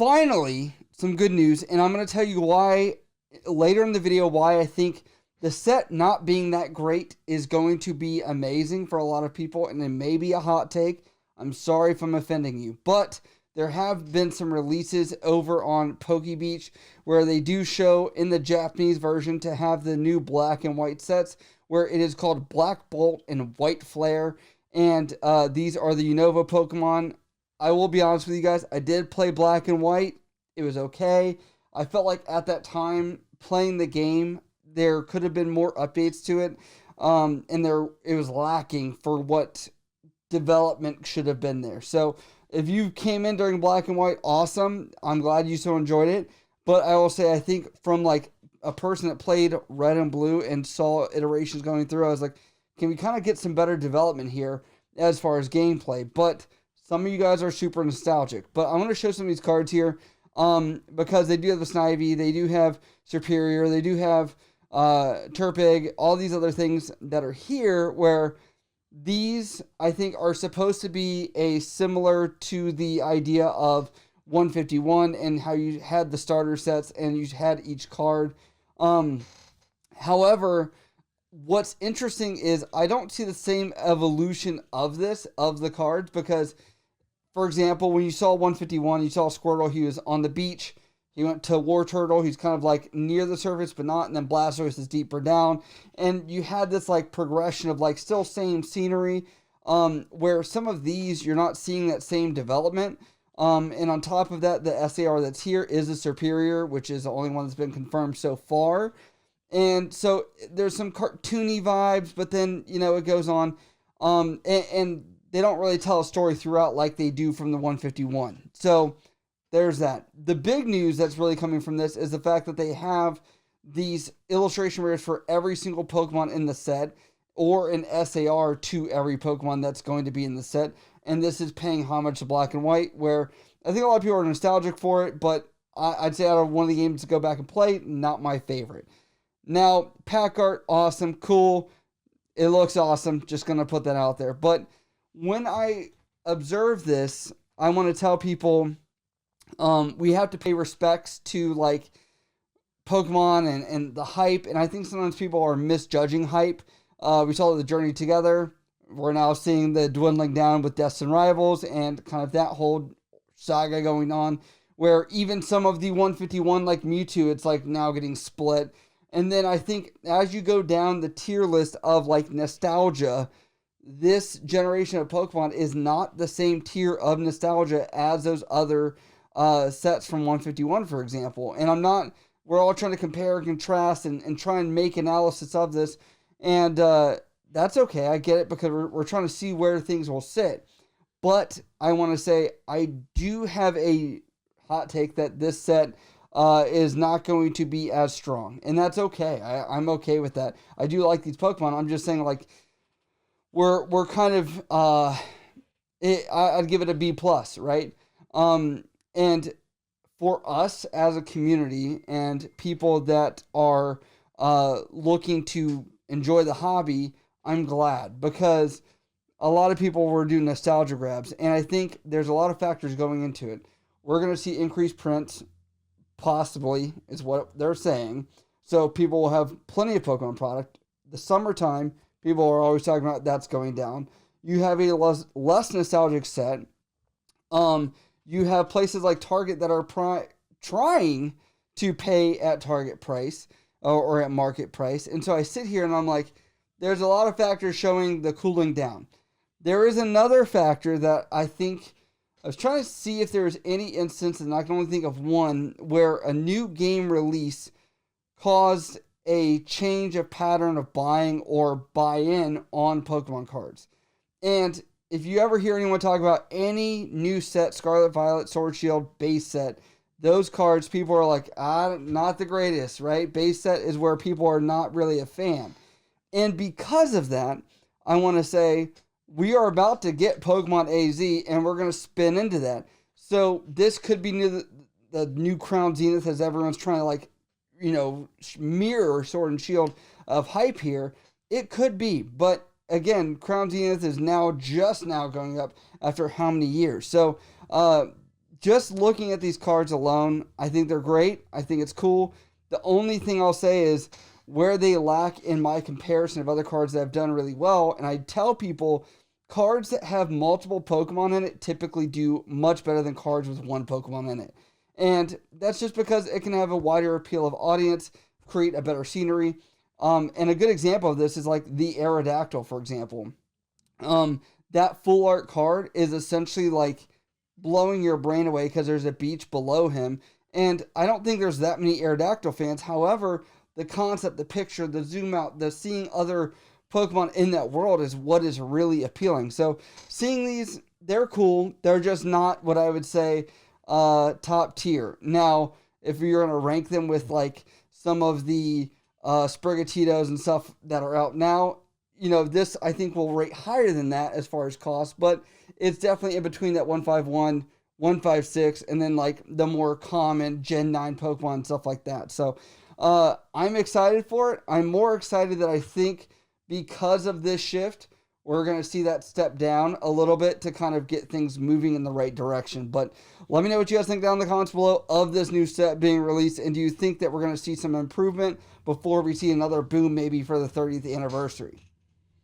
finally, some good news, and I'm going to tell you why later in the video why I think the set not being that great is going to be amazing for a lot of people, and it may be a hot take. I'm sorry if I'm offending you, but there have been some releases over on PokeBeach where they do show in the Japanese version to have the new black and white sets where it is called Black Bolt and White Flare, and these are the Unova Pokemon. I will be honest with you guys, I did play black and white. It was okay. I felt like at that time playing the game, there could have been more updates to it, and it was lacking for what development should have been there. So if you came in during black and white, awesome. I'm glad you so enjoyed it. But I will say, I think from like a person that played red and blue and saw iterations going through, I was like, can we kind of get some better development here as far as gameplay? But some of you guys are super nostalgic. But I want to show some of these cards here because they do have the Snivy, they do have Superior, they do have Turpig, all these other things that are here where these, I think, are supposed to be a similar to the idea of 151 and how you had the starter sets and you had each card. However, what's interesting is I don't see the same evolution of the cards, because, for example, when you saw 151, you saw Squirtle, he was on the beach. He went to War Turtle, he's kind of like near the surface, but not, and then Blastoise is deeper down. And you had this like progression of like still same scenery, where some of these, you're not seeing that same development. And on top of that, the SAR that's here is a Superior, which is the only one that's been confirmed so far. And so there's some cartoony vibes, but then, it goes on. And they don't really tell a story throughout like they do from the 151. So there's that. The big news that's really coming from this is the fact that they have these illustration rares for every single Pokemon in the set, or an SAR to every Pokemon that's going to be in the set. And this is paying homage to Black and White, where I think a lot of people are nostalgic for it, but I'd say out of one of the games to go back and play, not my favorite. Now, pack art, awesome, cool. It looks awesome. Just going to put that out there. But when I observe this, I want to tell people we have to pay respects to like Pokemon and the hype. And I think sometimes people are misjudging hype. We saw the Journey Together. We're now seeing the dwindling down with Destined Rivals and kind of that whole saga going on, where even some of the 151 like Mewtwo, it's like now getting split. And then I think as you go down the tier list of like nostalgia, this generation of Pokemon is not the same tier of nostalgia as those other sets from 151, for example. And we're all trying to compare and contrast and try and make analysis of this. And that's okay. I get it, because we're trying to see where things will sit. But I want to say I do have a hot take that this set is not going to be as strong. And that's okay. I'm okay with that. I do like these Pokemon. I'm just saying, like, we're kind of, I'd give it a B+, right? And for us as a community and people that are looking to enjoy the hobby, I'm glad, because a lot of people were doing nostalgia grabs, and I think there's a lot of factors going into it. We're going to see increased prints, possibly, is what they're saying. So people will have plenty of Pokemon product. The summertime, people are always talking about that's going down. You have a less nostalgic set. You have places like Target that are trying to pay at Target price or at market price. And so I sit here and I'm like, there's a lot of factors showing the cooling down. There is another factor that I think, I was trying to see if there was any instance, and I can only think of one, where a new game release caused a change of pattern of buying or buy-in on Pokemon cards. And if you ever hear anyone talk about any new set, Scarlet Violet, Sword Shield, base set, those cards, people are like, not the greatest, right? Base set is where people are not really a fan. And because of that, I want to say we are about to get Pokemon AZ, and we're going to spin into that. So this could be the new Crown Zenith, as everyone's trying to, like, mirror Sword and Shield of hype here. It could be, but again, Crown Zenith is just now going up after how many years? So just looking at these cards alone, I think they're great. I think it's cool. The only thing I'll say is where they lack in my comparison of other cards that have done really well. And I tell people cards that have multiple Pokemon in it typically do much better than cards with one Pokemon in it. And that's just because it can have a wider appeal of audience, create a better scenery. And a good example of this is like the Aerodactyl, for example. That full art card is essentially like blowing your brain away because there's a beach below him. And I don't think there's that many Aerodactyl fans. However, the concept, the picture, the zoom out, the seeing other Pokemon in that world is what is really appealing. So seeing these, they're cool. They're just not what I would say top tier. Now, if you're going to rank them with like some of the Sprigatitos and stuff that are out now, you know, this I think will rate higher than that as far as cost, but it's definitely in between that 151, 156, and then like the more common Gen 9 Pokemon and stuff like that. So I'm excited for it. I'm more excited that I think because of this shift, we're going to see that step down a little bit to kind of get things moving in the right direction. But let me know what you guys think down in the comments below of this new set being released. And do you think that we're going to see some improvement before we see another boom maybe for the 30th anniversary?